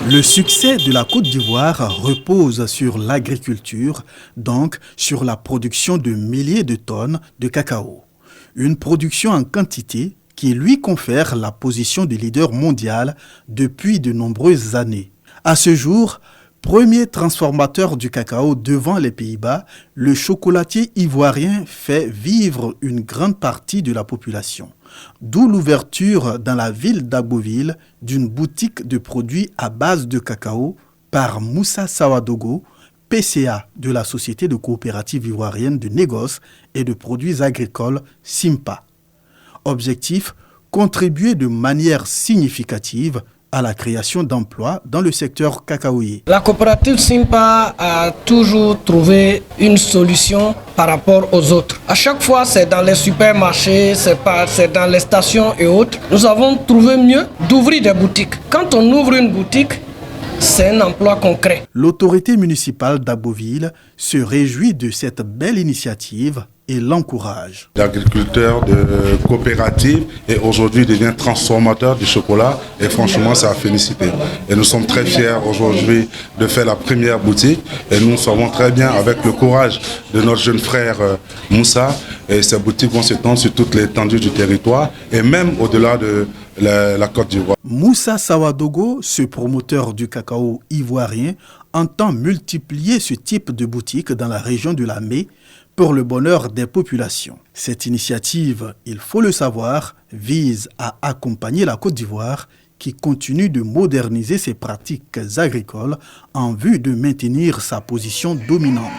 Le succès de la Côte d'Ivoire repose sur l'agriculture, donc sur la production de milliers de tonnes de cacao. Une production en quantité qui lui confère la position de leader mondial depuis de nombreuses années. À ce jour, premier transformateur du cacao devant les Pays-Bas, le chocolatier ivoirien fait vivre une grande partie de la population. D'où l'ouverture dans la ville d'Agboville d'une boutique de produits à base de cacao par Moussa Sawadogo, PCA de la Société de coopérative ivoirienne de négoce et de produits agricoles SIMPA. Objectif, contribuer de manière significative à la création d'emplois dans le secteur cacaoyer. La coopérative SIMPA a toujours trouvé une solution par rapport aux autres. À chaque fois, c'est dans les supermarchés, c'est dans les stations et autres. Nous avons trouvé mieux d'ouvrir des boutiques. Quand on ouvre une boutique, c'est un emploi concret. L'autorité municipale d'Agboville se réjouit de cette belle initiative et l'encourage. L'agriculteur de coopérative et aujourd'hui devient transformateur du chocolat et franchement c'est à féliciter. Et nous sommes très fiers aujourd'hui de faire la première boutique et nous savons très bien avec le courage de notre jeune frère Moussa et ces boutiques vont s'étendre sur toute l'étendue du territoire et même au-delà de la Côte d'Ivoire. Moussa Sawadogo, ce promoteur du cacao ivoirien, entend multiplier ce type de boutiques dans la région de la Mé pour le bonheur des populations. Cette initiative, il faut le savoir, vise à accompagner la Côte d'Ivoire qui continue de moderniser ses pratiques agricoles en vue de maintenir sa position dominante.